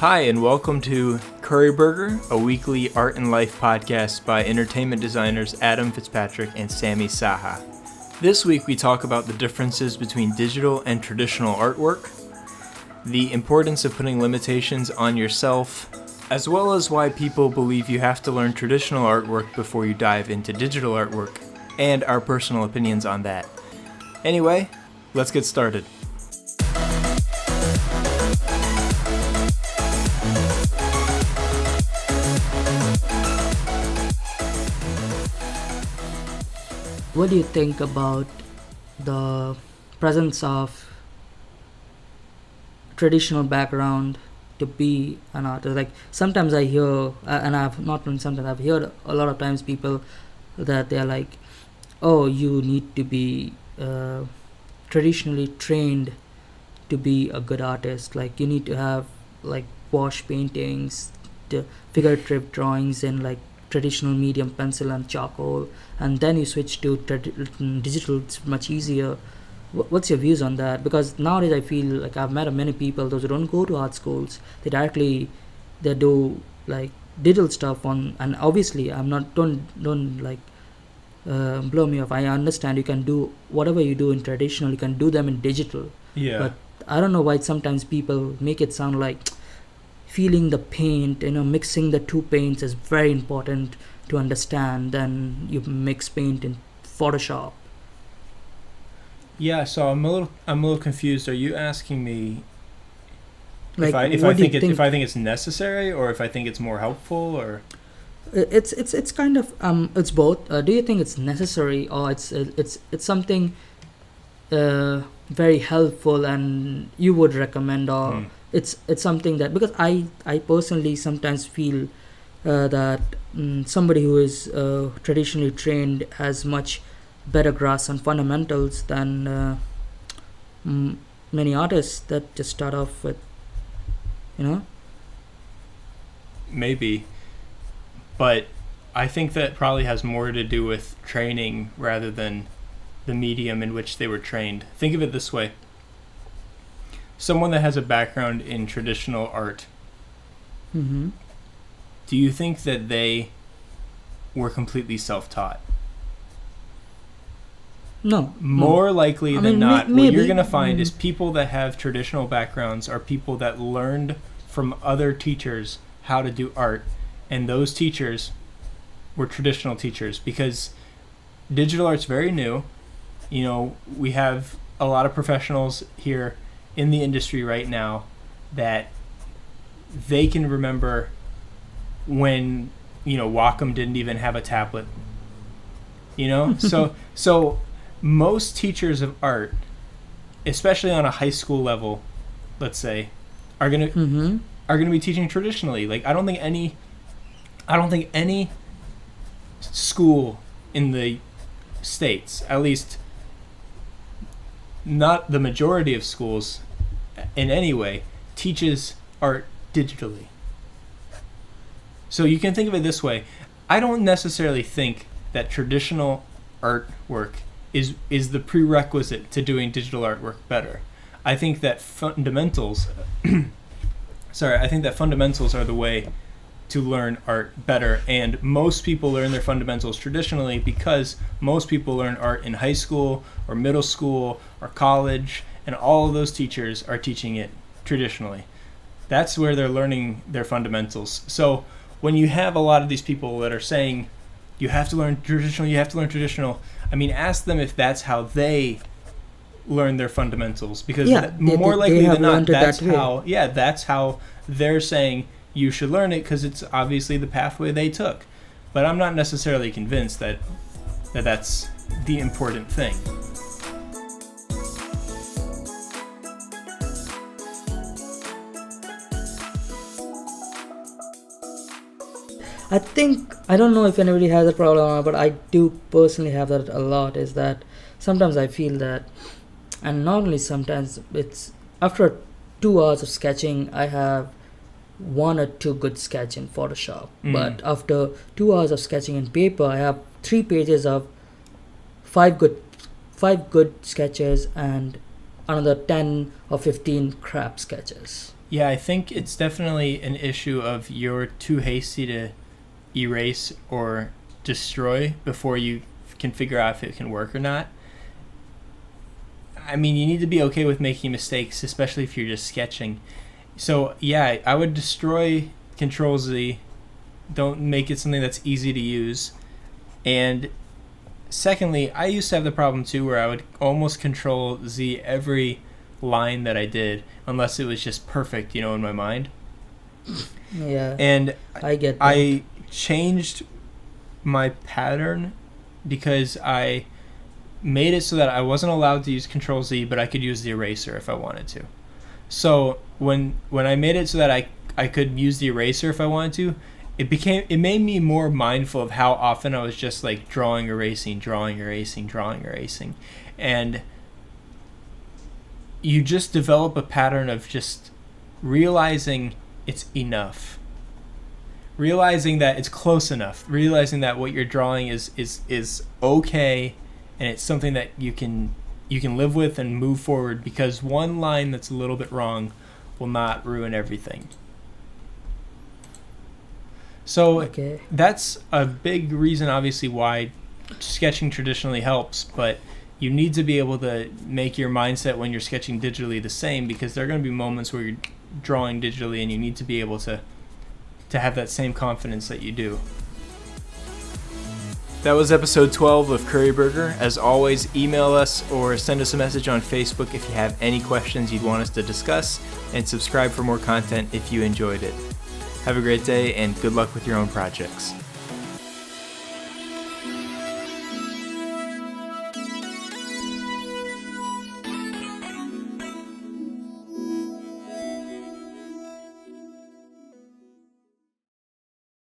Hi, and welcome to Curry Burger, a weekly art and life podcast by entertainment designers Adam Fitzpatrick and Sammy Saha. This week we talk about the differences between digital and traditional artwork, the importance of putting limitations on yourself, as well as why people believe you have to learn traditional artwork before you dive into digital artwork, and our personal opinions on that. Anyway, let's get started. What do you think about the presence of traditional background to be an artist? Like sometimes I hear, and I've not sometimes I've heard a lot of times people that they're like, "Oh, you need to be traditionally trained to be a good artist. Like you need to have like wash paintings, the figurative drawings in like traditional medium pencil and charcoal, and then you switch to digital. It's much easier." What's your views on that? Because nowadays I feel like I've met many people, those who don't go to art schools, they do like digital stuff on, and obviously I'm not don't like blow me off. I understand you can do whatever you do in traditional, you can do them in digital. Yeah. But I don't know why sometimes people make it sound like feeling the paint, mixing the two paints is very important to understand. Then you mix paint in Photoshop. Yeah, so I'm a little confused. Are you asking me Like, if I think it's necessary, or if I think it's more helpful, or it's kind of it's both. Do you think it's necessary, or it's something very helpful and you would recommend, or it's something that, because I personally sometimes feel that somebody who is traditionally trained has much better grasp on fundamentals than many artists that just start off with, maybe. But I think that probably has more to do with training rather than the medium in which they were trained. Think of it this way. Someone that has a background in traditional art, Mm-hmm. do you think that they were completely self-taught? No. More likely than not, maybe. what you're going to find is people that have traditional backgrounds are people that learned from other teachers how to do art, and those teachers were traditional teachers, because digital art's very new. We have a lot of professionals here in the industry right now that they can remember when, Wacom didn't even have a tablet. So most teachers of art, especially on a high school level, let's say, are gonna be teaching traditionally. Like I don't think any school in the States, at least not the majority of schools in any way, teaches art digitally. So you can think of it this way. I don't necessarily think that traditional artwork is the prerequisite to doing digital artwork better. I think that fundamentals are the way to learn art better, and most people learn their fundamentals traditionally because most people learn art in high school or middle school or college, and all of those teachers are teaching it traditionally. That's where they're learning their fundamentals. So when you have a lot of these people that are saying you have to learn traditional, I mean, ask them if that's how they learn their fundamentals, because more likely than not, that's how they're saying you should learn it, because it's obviously the pathway they took. But I'm not necessarily convinced that that's the important thing. I don't know if anybody has a problem, but I do personally have that a lot, is that sometimes I feel that, and not only sometimes, it's after 2 hours of sketching, I have 1 or 2 good sketch in Photoshop. But after 2 hours of sketching in paper, I have 3 pages of 5 good sketches and another 10 or 15 crap sketches. Yeah, I think it's definitely an issue of you're too hasty to erase or destroy before you can figure out if it can work or not. I mean, you need to be okay with making mistakes, especially if you're just sketching. So yeah, I would destroy Control Z. Don't make it something that's easy to use. And secondly, I used to have the problem too where I would almost Control Z every line that I did unless it was just perfect, in my mind. Yeah, And I get that. I changed my pattern because I made it so that I wasn't allowed to use Control Z, but I could use the eraser if I wanted to. So when I made it so that I could use the eraser if I wanted to, it made me more mindful of how often I was just like drawing, erasing, and you just develop a pattern of just realizing it's enough, realizing that it's close enough, realizing that what you're drawing is okay, and it's something that you can live with and move forward, because one line that's a little bit wrong will not ruin everything. So Okay. that's a big reason, obviously, why sketching traditionally helps, but you need to be able to make your mindset when you're sketching digitally the same, because there are going to be moments where you're drawing digitally and you need to be able to have that same confidence that you do. That was episode 12 of Curry Burger. As always, email us or send us a message on Facebook if you have any questions you'd want us to discuss, and subscribe for more content if you enjoyed it. Have a great day and good luck with your own projects.